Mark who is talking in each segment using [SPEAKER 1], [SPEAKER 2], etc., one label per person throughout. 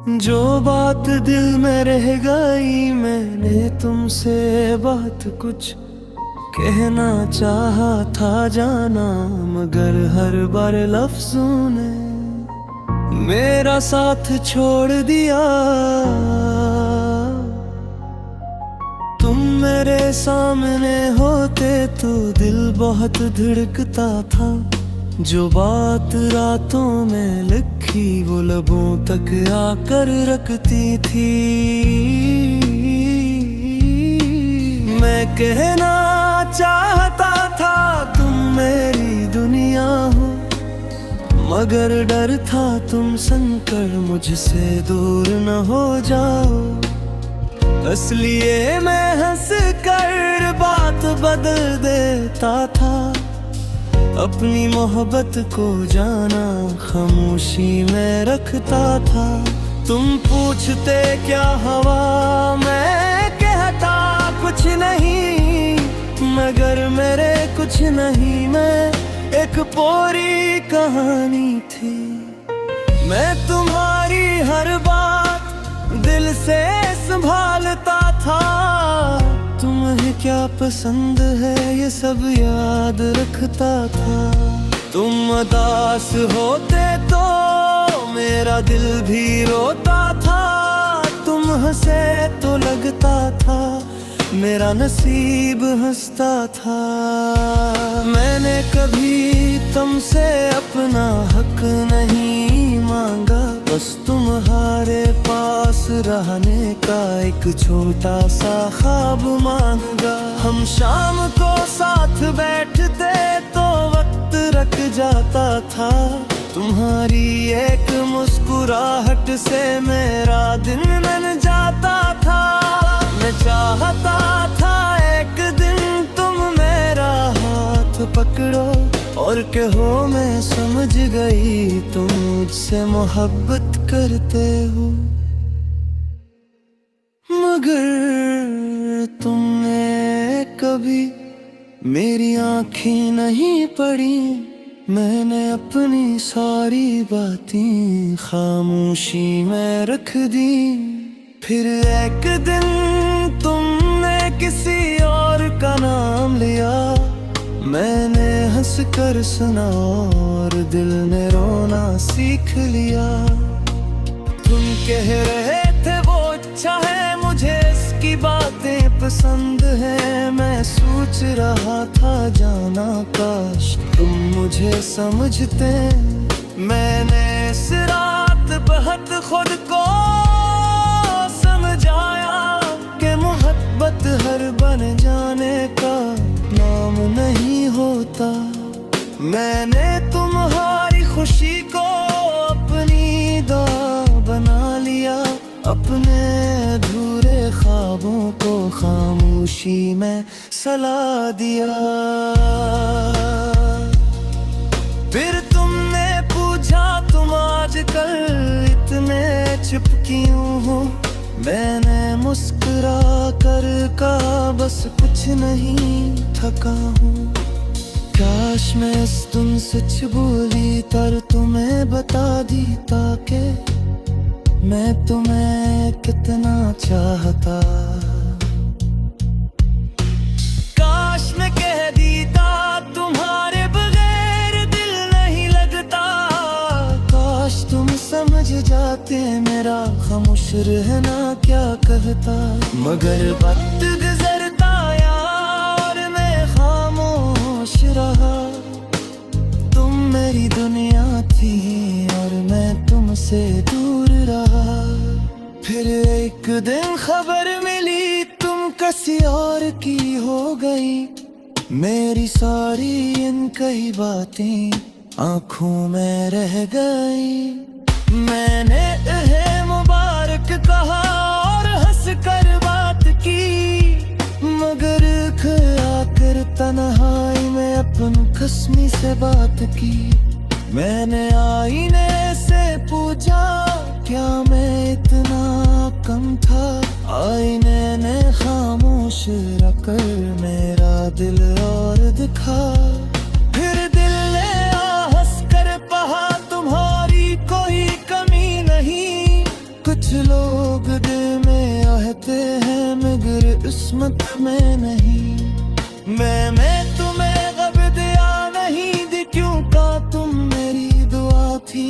[SPEAKER 1] जो बात दिल में रह गई, मैंने तुमसे बात कुछ कहना चाहा था जाना, मगर हर बार लफ्जों ने मेरा साथ छोड़ दिया। तुम मेरे सामने होते तो दिल बहुत धड़कता था, जो बात रातों में लिखी वो लबों तक आकर रखती थी। मैं कहना चाहता था तुम मेरी दुनिया हो, मगर डर था तुम संकर मुझसे दूर न हो जाओ। इसलिए मैं हंस कर बात बदल देता था, अपनी मोहब्बत को जाना खामोशी में रखता था। तुम पूछते क्या हवा, मैं कहता कुछ नहीं, मगर मेरे कुछ नहीं मैं एक पूरी कहानी थी। मैं तुम्हारी हर बात दिल से संभालता था, तुम्हें क्या पसंद है ये सब याद रखता था। तुम उदास होते तो मेरा दिल भी रोता था, तुम हंसे तो लगता था मेरा नसीब हंसता था। मैंने कभी तुमसे अपना हक नहीं मांगा, बस तुम्हारे पास रहने का एक छोटा सा ख्वाब मांगा। हम शाम को साथ बैठते तो वक्त रख जाता था, तुम्हारी एक मुस्कुराहट से मेरा दिन बन जाता था। मैं चाहता था एक दिन तुम मेरा हाथ पकड़ो और कहो मैं समझ गई तुम मुझसे मोहब्बत करते हो, मगर तुमने कभी मेरी आँखें नहीं पढ़ी। मैंने अपनी सारी बातें खामोशी में रख दी। फिर एक दिन तुमने किसी और का नाम लिया, मैंने हंस कर सुना और दिल ने रोना सीख लिया। तुम कह रहे थे वो अच्छा है, मुझे इसकी बातें पसंद है। मैं सोच रहा था जाना काश तुम मुझे समझते। मैंने इस रात बहुत खुद को समझाया कि मोहब्बत हर बन जाने का नाम नहीं होता। मैंने तुम्हारी खुशी को अपनी दुआ बना लिया, अपने अधूरे ख्वाबों को खामोशी में सला दिया। फिर तुमने पूछा तुम आजकल इतने चुप क्यों हो, मैंने मुस्कुरा कर कहा बस कुछ नहीं थका हूँ। काश मैं इस तुम सच बोली तर तुम्हें बता दी ताकि मैं तुम्हें कितना चाहता। काश मैं कह देता तुम्हारे बगैर दिल नहीं लगता। काश तुम समझ जाते मेरा खामोश रहना क्या कहता, मगर वक्त गुजरता यार मैं खामोश रहा। तुम मेरी दुनिया थी और मैं तुमसे दूर रहा। फिर एक दिन खबर मिली तुम किसी और की हो गई, मेरी सारी इन कई बातें आंखों में रह गई। मैंने तुम्हें मुबारक कहा और हंस कर बात की, मगर आकर तन्हाई में अपन खस्मी से बात की। मैंने आईने से पूछा क्या मैं इतना कम था, आईने ने खामोश रखकर मेरा दिल और दिखा। फिर दिल ने हंस कर कहा तुम्हारी कोई कमी नहीं, कुछ कुछ लोग दिल में आहते हैं मगर किस्मत में नहीं। मैं तुम्हें गब दिया नहीं दी क्यों का तुम मेरी दुआ थी।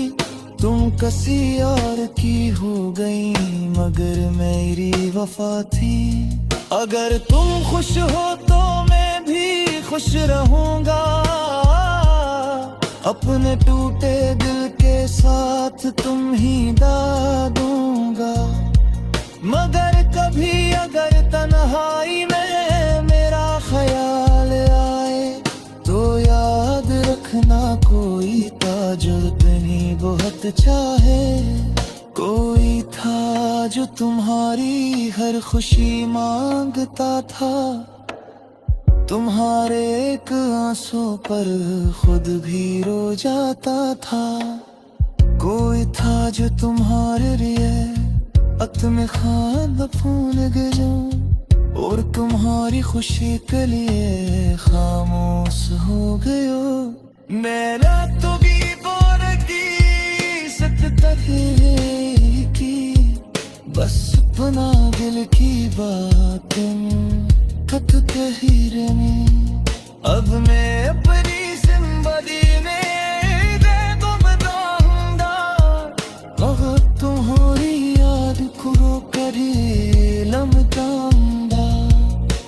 [SPEAKER 1] तुम किसी और की हो गई मगर मेरी वफा थी। अगर तुम खुश हो तो मैं भी खुश रहूंगा। अपने टूटे दिल के साथ तुम ही दा दूंगा। मगर कभी अगर तन्हाई में मेरा ख्याल आए तो याद रखना कोई था जो तुम्हें बहुत चाहे। कोई था जो तुम्हारी हर खुशी मांगता था। तुम्हारे एक आंसू पर खुद भी रो जाता था। कोई था जो तुम्हारे लिए अपने खाब फूल गया और तुम्हारी खुशी के लिए खामोश हो गयो। मेरा तो भी बोल की सत्ता की बस अपना दिल की बातें खत कही रहनी। अब मैं अपनी जिंदगी में देखो बताऊंगा। मगर तुम्हारी याद को कर लमटाऊंगा।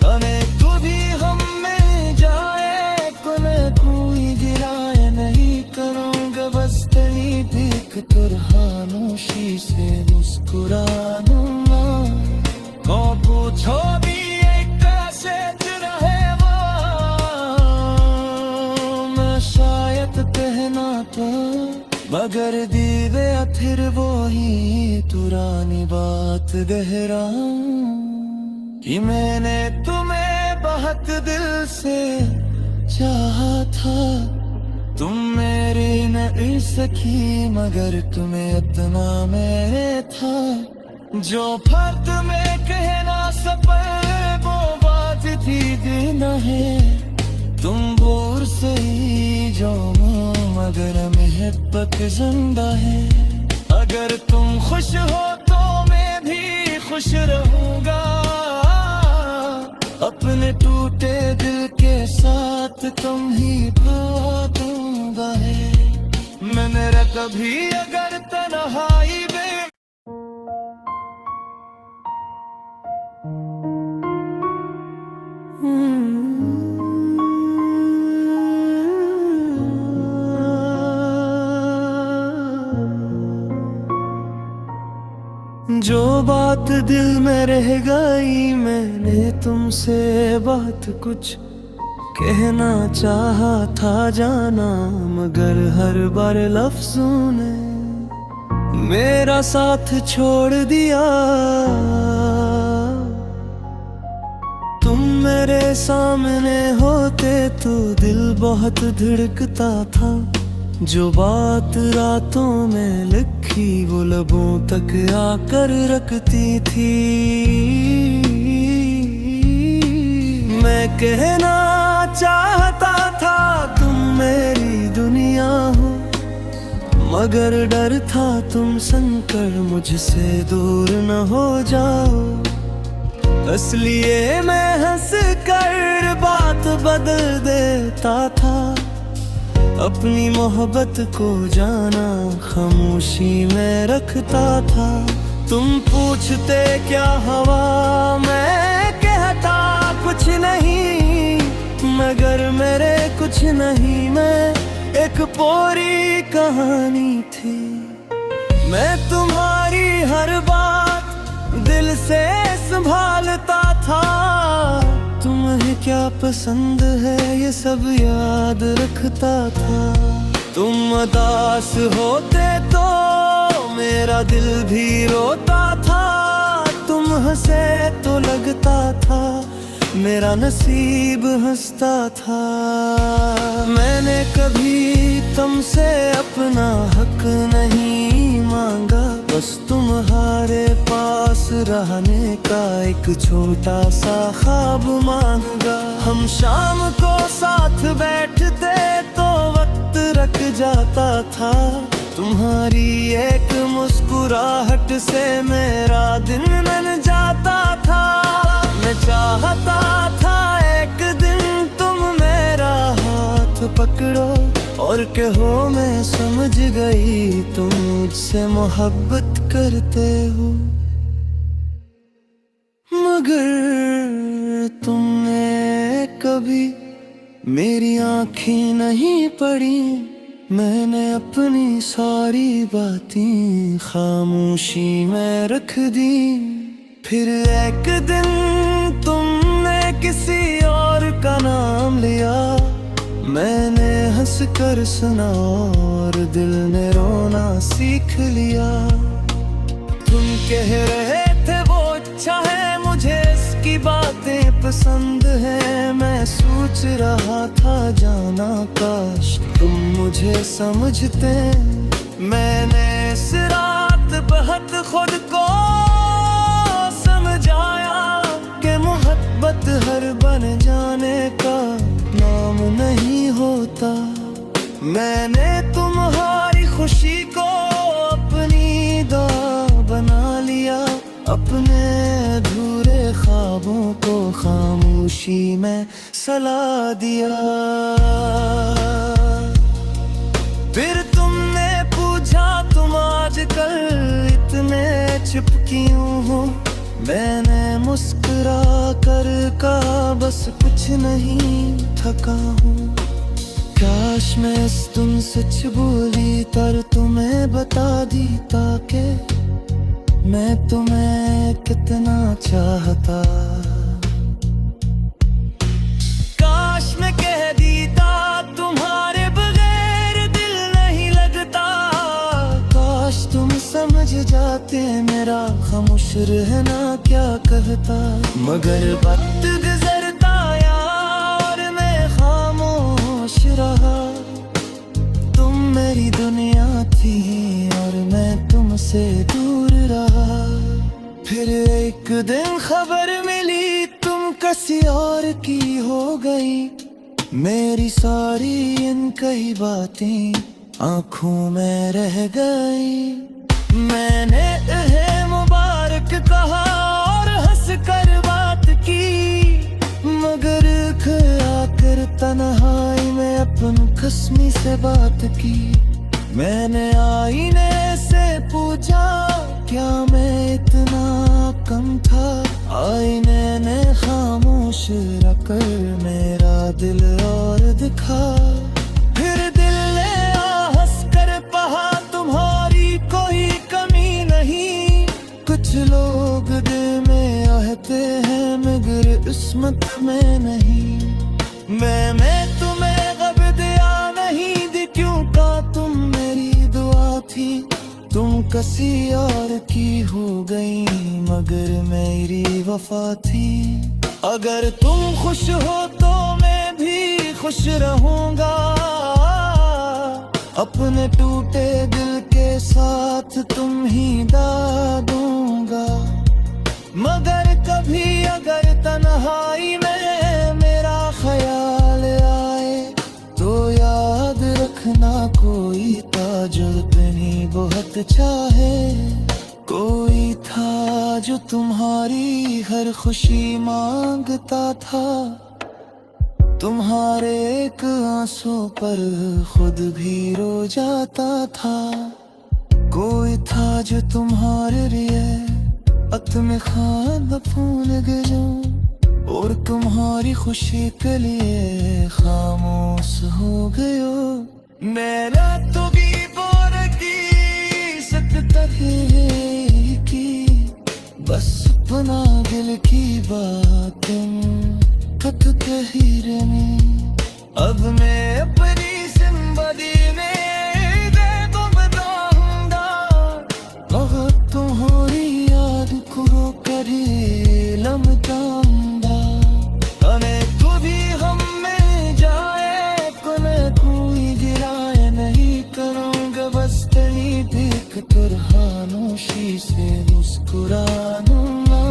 [SPEAKER 1] हमें कभी हम में जाए को मैं कोई गिराए नहीं करूंगा। बस तेरी देख कर खामोशी से मुस्कुरा दूंगा। कौन पूछो भी कहना था मगर दीवे फिर वो ही पुरानी बात गहराऊं कि मैंने तुम्हें बहुत दिल से चाहा था। तुम मेरी न सकी मगर तुम्हें इतना मेरे था। जो फर्क में कहना सफर वो बात थी देना है। तुम बोर से ही जो मगर मोहब्बत जिंदा है। अगर तुम खुश हो तो मैं भी खुश रहूंगा। अपने टूटे दिल के साथ तुम ही भागूंगा है। मैं मेरा कभी अगर तन्हाई में जो बात दिल में रह गई मैंने तुमसे बात कुछ कहना चाहा था जाना मगर हर बार लफ्जों ने मेरा साथ छोड़ दिया। तुम मेरे सामने होते तो दिल बहुत धड़कता था। जो बात रातों में लिखी वो लबों तक आकर रखती थी। मैं कहना चाहता था तुम मेरी दुनिया हो मगर डर था तुम संकर मुझसे दूर न हो जाओ। इसलिए मैं हंस कर बात बदल देता था। अपनी मोहब्बत को जाना खामोशी में रखता था। तुम पूछते क्या हवा मैं कहता कुछ नहीं मगर मेरे कुछ नहीं मैं एक पूरी कहानी थी। मैं तुम्हारी हर बात दिल से संभालता था। तुम्हें क्या पसंद है ये सब याद रखता था। तुम उदास होते तो मेरा दिल भी रोता था। तुम हंसे तो लगता था मेरा नसीब हंसता था। मैंने कभी तुमसे अपना हक नहीं मांगा बस तुम्हारे पास रहने का एक छोटा सा ख्वाब मांगा। हम शाम को साथ बैठते तो वक्त रख जाता था। तुम्हारी एक मुस्कुराहट से मेरा दिन बन जाता था। मैं चाहता था एक दिन तुम मेरा हाथ पकड़ो और कहो मैं समझ गई तुम मुझसे मोहब्बत करते हो। मगर तुमने कभी मेरी आँखें नहीं पढ़ी। मैंने अपनी सारी बातें खामोशी में रख दी। फिर एक दिन तुमने किसी और का नाम लिया। मैंने हंस कर सुना और दिल ने रोना सीख लिया। तुम कह रहे थे वो अच्छा है, मुझे इसकी बातें पसंद है। मैं सोच रहा था जाना काश तुम मुझे समझते। मैंने इस रात बहुत खुद को समझाया कि मोहब्बत हर बन जाने का नाम नहीं होता। मैंने तुम्हारी खुशी को अपनी दुआ बना लिया। अपने अधूरे ख्वाबों को खामोशी में सला दिया। फिर तुमने पूछा तुम आजकल इतने चुप क्यों हो। मैंने मुस्कुरा कर कहा बस कुछ नहीं, थका हूँ। काश मैं इस तुम सच बोली पर तुम्हें बता दी ताकि मैं तुम्हें कितना चाहता। काश मैं कह देता तुम्हारे बगैर दिल नहीं लगता। काश तुम समझ जाते मेरा खामोश रहना क्या कहता। मगर वक्त गुजरता यार मैं खामोश रहा। तुम मेरी दुनिया थी और मैं तुमसे दूर रहा। फिर एक दिन खबर मिली तुम किसी और की हो गई। मेरी सारी इन कई बातें आंखों में रह गई। मैंने तुम्हें मुबारक कहा और हंस कर बात की। मगर आकर तन्हाई में अपन खस्मी से बात की। मैंने आईने से पूछा क्या मैं इतना कम था। आईने ने खामोश रखकर मेरा दिल और दिखा। फिर दिल ने हंस कर कहा तुम्हारी कोई कमी नहीं। कुछ लोग दिल में आहते हैं मगर किस्मत में नहीं। मैं तुम्हें गब दिया नहीं दी क्यों का तुम मेरी दुआ थी। तुम किसी और की हो गई मगर मेरी वफा थी। अगर तुम खुश हो तो मैं भी खुश रहूंगा। अपने टूटे दिल के साथ तुम ही दा दूंगा। मगर कभी अगर तन्हाई में मेरा ख्याल आए तो याद रखना कोई था जो तुम्हें बहुत चाहे। कोई था जो तुम्हारी हर खुशी मांगता था। तुम्हारे एक आंसू पर खुद भी रो जाता था। कोई था जो तुम्हारे लिए में खाना फूल गयो और तुम्हारी खुशी के लिए खामोश हो गयो। मेरा तो भी बोर की सकता है कि बस अपना दिल की बातें तक कही रहने। अब मैं अपनी जिंदगी में देखो बताऊंगा। बहुत तुम्हारी याद को करे लमटाऊंगा। हमें कभी हम में जाए कोने कोई गिराए नहीं करूंगा। बस तेरी देख कर खामोशी से मुस्कुराऊंगा।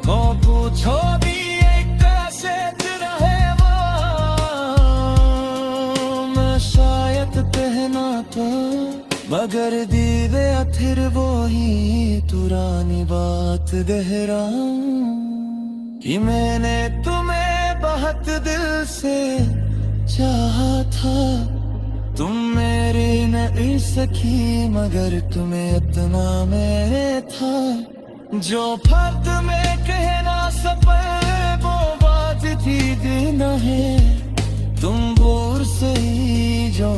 [SPEAKER 1] को पूछो भी कैसे रहे वो मैं शायद कहना तो अगर दीवे फिर वो ही पुरानी बात दोहराऊं कि मैंने तुम्हें बहुत दिल से चाहा था। तुम मेरी नहीं सखी मगर तुम्हें इतना मेरे था। जो फर्द में कहना सफर वो बात थी देना है। तुम दूर से ही जो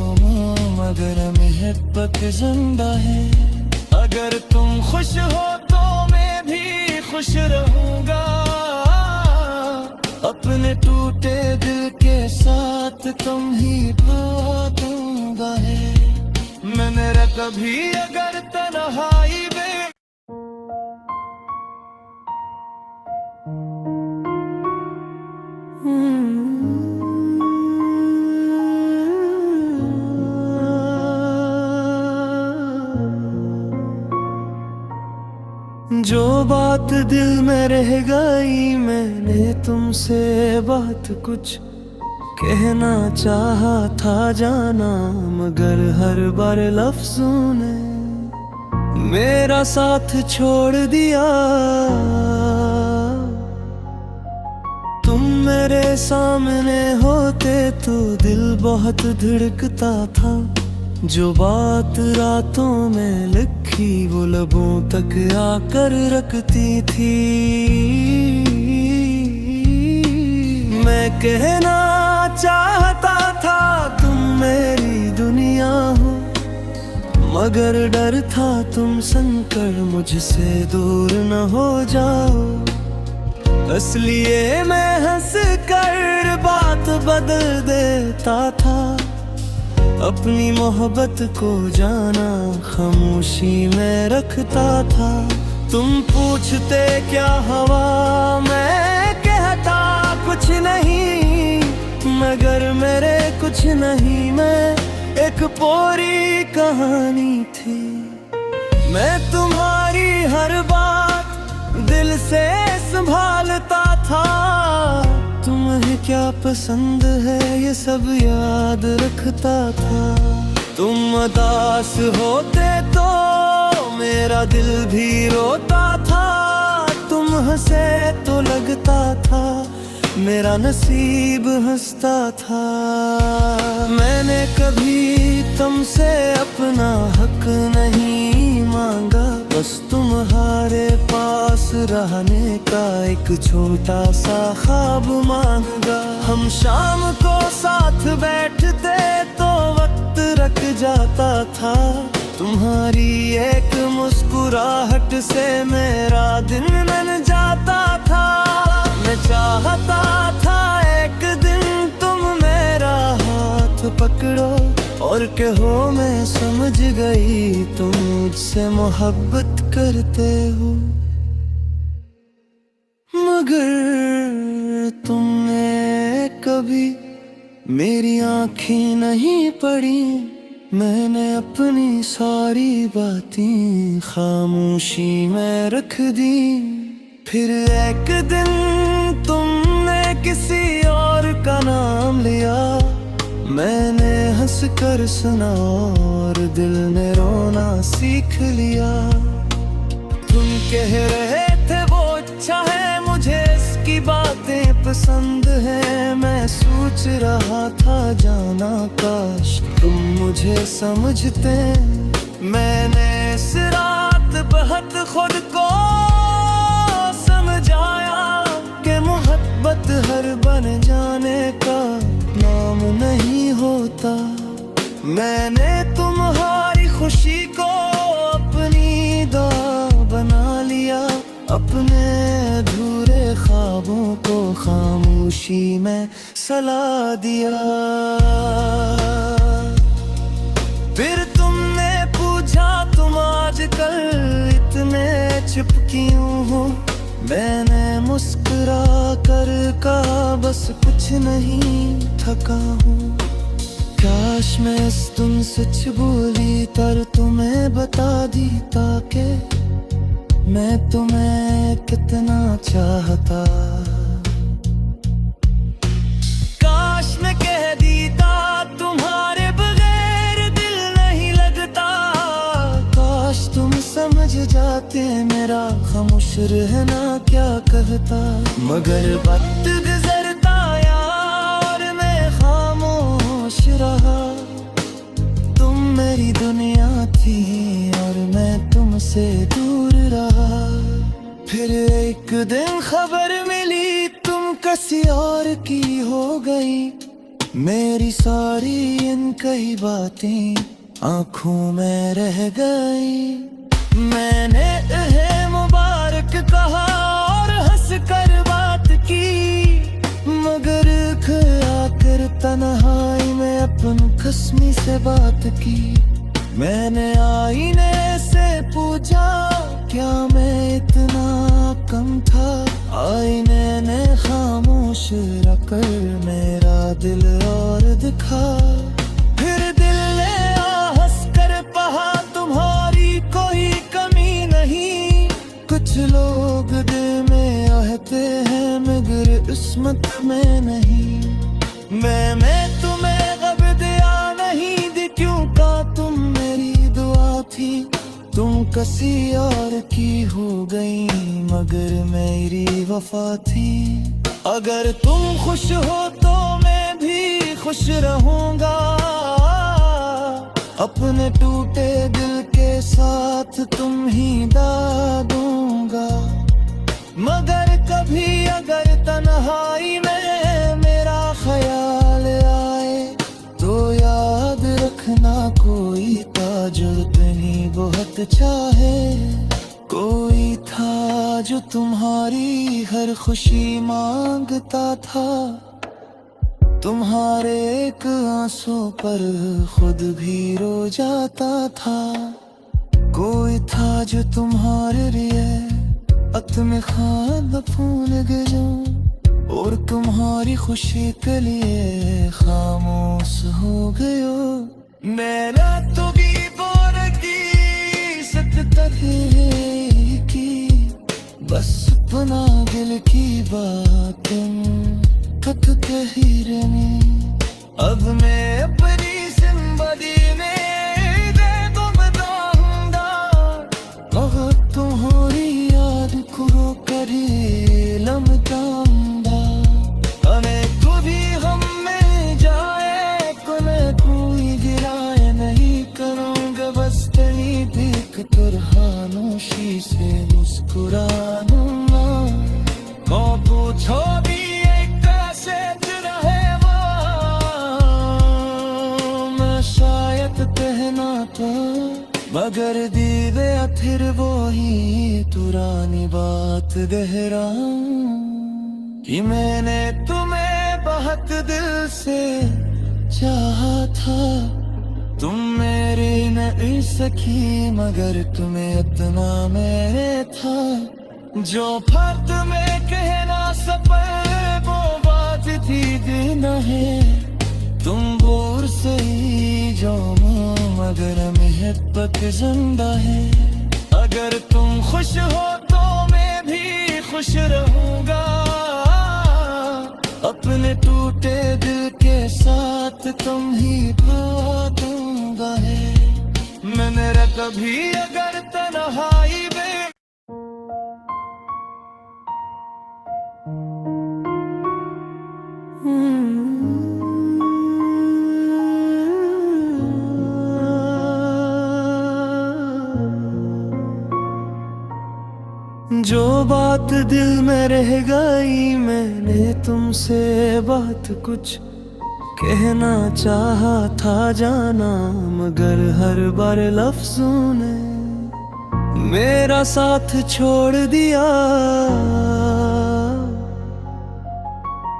[SPEAKER 1] मगर मोहब्बत जिंदा है। अगर तुम खुश हो तो मैं भी खुश रहूंगा। अपने टूटे दिल के साथ तुम ही भागूंगा है मैं मेरा कभी अगर तन्हाई में। जो बात दिल में रह गई मैंने तुमसे बात कुछ कहना चाहा था जाना मगर हर बार लफ्जों ने मेरा साथ छोड़ दिया। तुम मेरे सामने होते तो दिल बहुत धड़कता था। जो बात रातों में लिखी वो लबों तक आकर रखती थी। मैं कहना चाहता था तुम मेरी दुनिया हो मगर डर था तुम संकर मुझसे दूर न हो जाओ। इसलिए मैं हंस कर बात बदल देता था। अपनी मोहब्बत को जाना खामोशी में रखता था। तुम पूछते क्या हवा मैं कहता कुछ नहीं मगर मेरे कुछ नहीं मैं एक पूरी कहानी थी। मैं तुम्हारी हर बात दिल से संभालता था। तुम्हें क्या पसंद है ये सब याद रखता था। तुम उदास होते तो मेरा दिल भी रोता था। तुम हंसे तो लगता था मेरा नसीब हंसता था। मैंने कभी तुमसे अपना हक नहीं मांगा बस तुम्हारे पास रहने का एक छोटा सा ख्वाब मांगा। हम शाम को साथ बैठते तो वक्त रख जाता था। तुम्हारी एक मुस्कुराहट से मेरा दिन बन जाता था। मैं चाहता था एक दिन तुम मेरा हाथ पकड़ो और कहो मैं समझ गई तुम मुझसे मोहब्बत करते हो। मगर तुमने कभी मेरी आँखें नहीं पढ़ी। मैंने अपनी सारी बातें खामोशी में रख दी। फिर एक दिन तुमने किसी और का नाम लिया। मैंने हंस कर सुना और दिल ने रोना सीख लिया। तुम कह रहे थे वो अच्छा है मुझे इसकी बातें पसंद है। मैं सोच रहा था जाना काश तुम मुझे समझते। मैंने इस रात बहुत खुद को समझाया कि मोहब्बत हर बन जाने का नाम नहीं होता। मैंने तुम्हारी खुशी को अपनी दुआ बना लिया। अपने अधूरे ख्वाबों को खामोशी में सला दिया। फिर तुमने पूछा तुम आजकल इतने चुप क्यों हो। मैंने मुस्कुरा कर कहा बस कुछ नहीं थका हूँ। काश मैं इस तुम सच बोली पर तुम्हें बता दी ताकि मैं तुम्हें कितना चाहता। काश मैं कह देता तुम्हारे बगैर दिल नहीं लगता। समझ जाते मेरा खामोश रहना क्या कहता। मगर वक्त गुजरता यार मैं खामोश रहा। तुम मेरी दुनिया थी और मैं तुमसे दूर रहा। फिर एक दिन खबर मिली तुम किसी और की हो गई। मेरी सारी इन कई बातें आंखों में रह गई। मैंने तुम्हें मुबारक कहा और हंस कर बात की। मगर आकर तन्हाई में अपन खस्मी से बात की। मैंने आईने से पूछा क्या मैं इतना कम था। आईने ने खामोश रखकर मेरा दिल और दिखा। फिर दिल ने हंस कर कहा तुम्हारी कोई कमी नहीं। कुछ लोग दिल में आहते हैं मगर किस्मत में नहीं। मैं तुम्हें गब दिया नहीं दी क्यों का तुम मेरी दुआ थी। तुम किसी और की हो गई मगर मेरी वफा थी। अगर तुम खुश हो तो मैं भी खुश रहूंगा। अपने टूटे दिल के साथ तुम ही दा दूंगा। मगर कभी अगर तन्हाई में मेरा ख्याल आए तो याद रखना कोई था जो तुम्हें बहुत चाहे। कोई था जो तुम्हारी हर खुशी मांगता था। तुम्हारे एक आंसू पर खुद भी रो जाता था। कोई था जो तुम्हारे लिए में खाब फूल गयो और तुम्हारी खुशी के लिए खामोश हो गयो। मेरा तो भी बोर की सत्ता की बस अपना दिल की बातें कत कही रहनी। अब मैं अपनी जिंदगी में दे तो बताऊंगा। बहुत तुम्हारी याद को करे लमकाऊंगा। हमें कभी हम में जाए कोई गिराए नहीं करूंगा। बस तेरी देख कर खामोशी से मुस्कुराऊंगा। को पूछो भी कैसे रहे वो मैं शायद कहना तो मगर दीवे फिर वो ही पुरानी बात गहराऊं कि मैंने तुम्हें बहुत दिल से चाहा था। तुम मेरी नहीं सकी मगर तुम्हें इतना मेरे था। जो फर्क में कहना सपर वो बात थी देना है। तुम दूर से ही जाओ मगर मोहब्बत जिंदा है। अगर तुम खुश हो तो मैं भी खुश रहूंगा। अपने टूटे दिल के साथ तुम ही दूंगा है। मैं मेरा कभी अगर तन्हाई में जो बात दिल में रह गई मैंने तुमसे बात कुछ कहना चाहा था जाना। मगर हर बार लफ्जों ने मेरा साथ छोड़ दिया।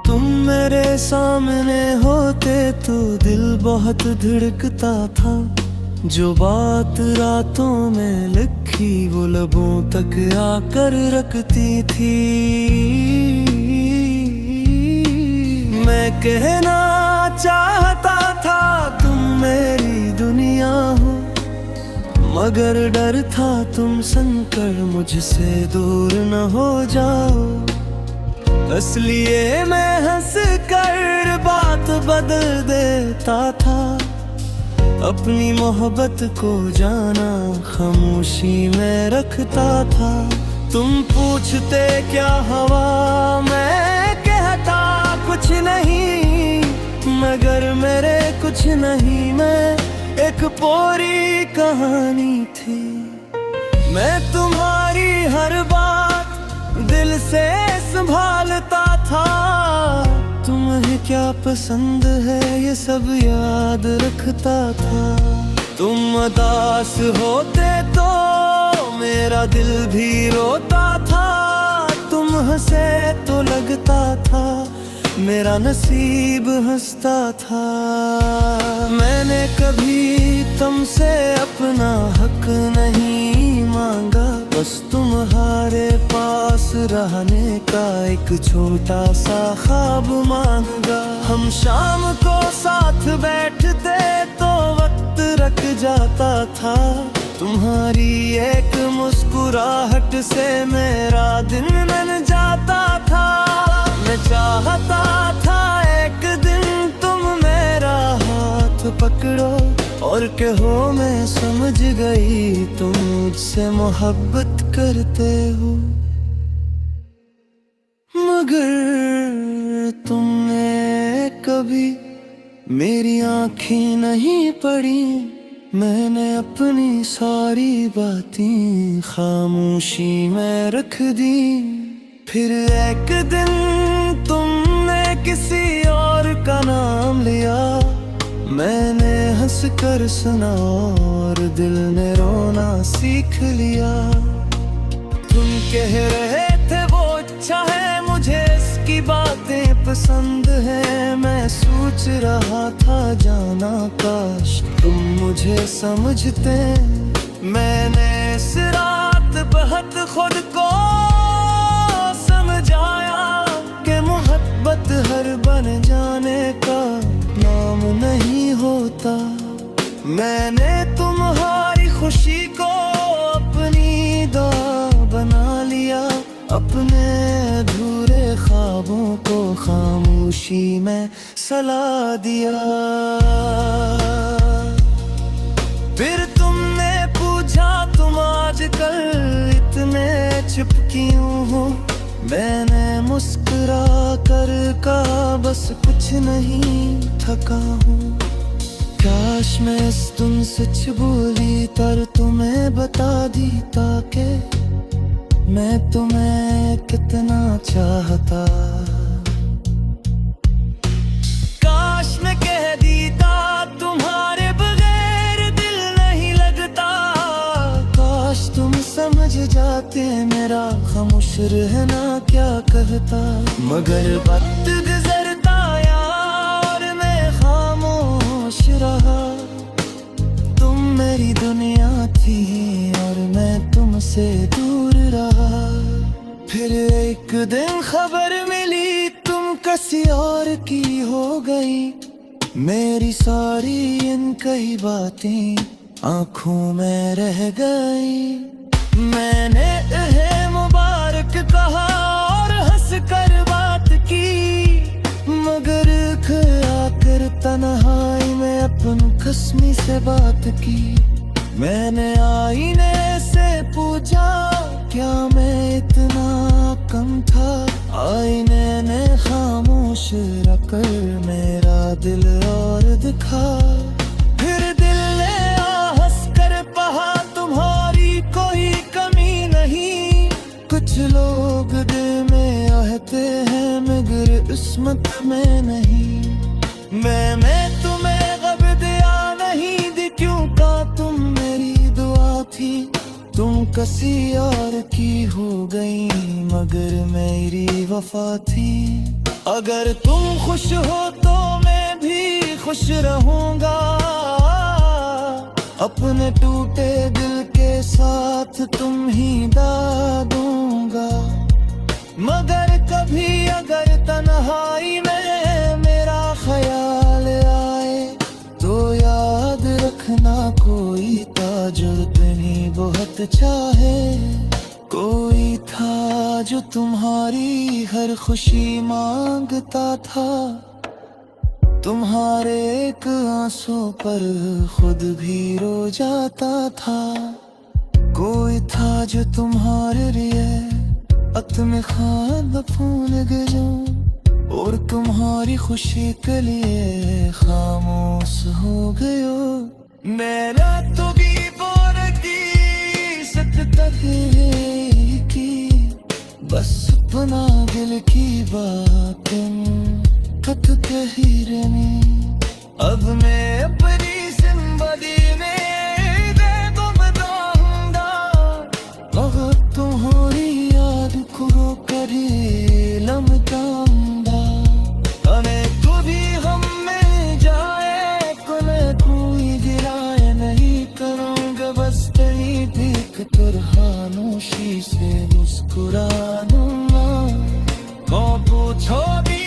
[SPEAKER 1] तुम मेरे सामने होते तो दिल बहुत धड़कता था। जो बात रातों में लिखी वो लबों तक आकर रखती थी। मैं कहना चाहता था तुम मेरी दुनिया हो मगर डर था तुम संकर मुझसे दूर न हो जाओ। इसलिए मैं हंस कर बात बदल देता था। अपनी मोहब्बत को जाना खामोशी में रखता था। तुम पूछते क्या हवा, मैं कहता कुछ नहीं, मगर मेरे कुछ नहीं, मैं एक पूरी कहानी थी। मैं तुम्हारी हर बात दिल से संभालता था। तुम्हें क्या पसंद है ये सब याद रखता था। तुम उदास होते तो मेरा दिल भी रोता था। तुम हंसे तो लगता था मेरा नसीब हंसता था। मैंने कभी तुमसे अपना हक नहीं मांगा, बस तुम्हारे पास रहने का एक छोटा सा ख्वाब मांगा। हम शाम को साथ बैठते तो वक्त रख जाता था। तुम्हारी एक मुस्कुराहट से मेरा दिन बन जाता था। मैं चाहता था एक दिन तुम मेरा हाथ पकड़ो और कहो मैं समझ गई तुम मुझसे मोहब्बत करते हो। मगर तुमने कभी मेरी आँखें नहीं पढ़ी। मैंने अपनी सारी बातें खामोशी में रख दी। फिर एक दिन तुमने किसी और का नाम लिया। मैंने हंस कर सुना और दिल ने रोना सीख लिया। तुम कह रहे थे वो अच्छा है, मुझे इसकी बातें पसंद है। मैं सोच रहा था जाना काश तुम मुझे समझते। मैंने इस रात बहुत खुद को समझाया कि मोहब्बत हर बन जाने का नाम नहीं होता। मैंने तुम्हारी खुशी को अपनी दुआ बना लिया। अपने अधूरे ख्वाबों को खामोशी में सला दिया। फिर तुमने पूछा तुम आजकल इतने चुप क्यों हो। मैंने मुस्कुरा कर कहा बस कुछ नहीं, थका हूँ। काश मैं इस तुम सच बोली पर तुम्हें बता दी ताकि मैं तुम्हें कितना चाहता। काश मैं कह देता तुम्हारे बगैर दिल नहीं लगता। काश तुम समझ जाते मेरा खामोश रहना क्या कहता। मगर वक्त गुजरता यार मैं खामोश रहा। तुम मेरी दुनिया थी और मैं तुमसे दूर रहा। फिर एक दिन खबर मिली तुम किसी और की हो गई। मेरी सारी इन कई बातें आंखों में रह गई। मैंने तुम्हें मुबारक कहा और हंस कर बात की। मगर आकर तन्हाई में अपन खस्मी से बात की। मैंने आईने से पूछा क्या मैं इतना कम था। आईने ने खामोश रखकर मेरा दिल और दिखा। फिर दिल ने हंस कर कहा तुम्हारी कोई कमी नहीं। कुछ लोग दिल में आहते हैं मगर किस्मत में नहीं। मैं तुम्हें गब दिया नहीं दी क्यों का तुम मेरी दुआ थी। तुम किसी और की हो गई मगर मेरी वफा थी। अगर तुम खुश हो तो मैं भी खुश रहूंगा। अपने टूटे दिल के साथ तुम ही दा दूंगा। मगर कभी अगर तन्हाई में मेरा ख्याल आए तो याद रखना कोई था जो तुम्हें बहुत चाहे। कोई था जो तुम्हारी हर खुशी मांगता था। तुम्हारे एक आंसू पर खुद भी रो जाता था। कोई था जो तुम्हारे लिए अपने ख्वाब भूल गयो, और तुम्हारी खुशी के लिए खामोश हो गयो। मेरा तो भी बोर की सत्ता की, बस अपना दिल की बातें कत कही रहनी। अब मैं अपनी जिंदगी में दे दो बताऊंगा, मगर तुम्हारी याद को कर ही लमकाऊंगा। हमें कभी हम में जाए को मैं कोई गिराए नहीं करूंगा, बस तेरी देख कर खामोशी से मुस्कुरा दूंगा। को पूछो भी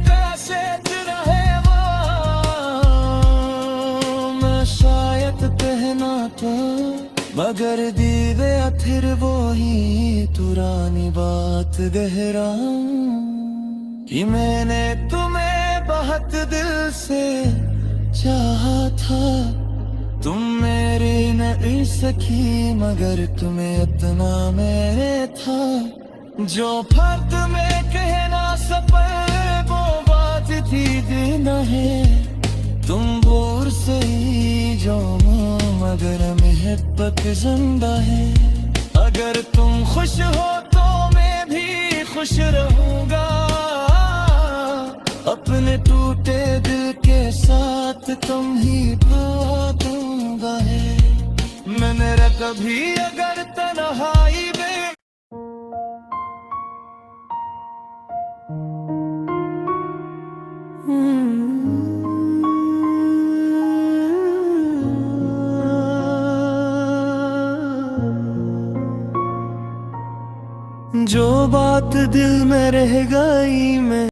[SPEAKER 1] कैसे रहे वो, मैं शायद कहना तो, मगर दी गया फिर वो ही पुरानी बात गहराऊं कि मैंने तुम्हें बहुत दिल से चाहा था। तुम मेरी नहीं सकी मगर तुम्हें इतना मेरे था। जो फर्क में कहना सपर वो बात थी देना है। तुम दूर से ही जो मगर मोहब्बत जिंदा है। अगर तुम खुश हो तो मैं भी खुश रहूंगा, अपने टूटे दिल के साथ तुम ही भागूंगा है। मैं मेरा कभी अगर तन्हाई में जो बात दिल में रह गई मैं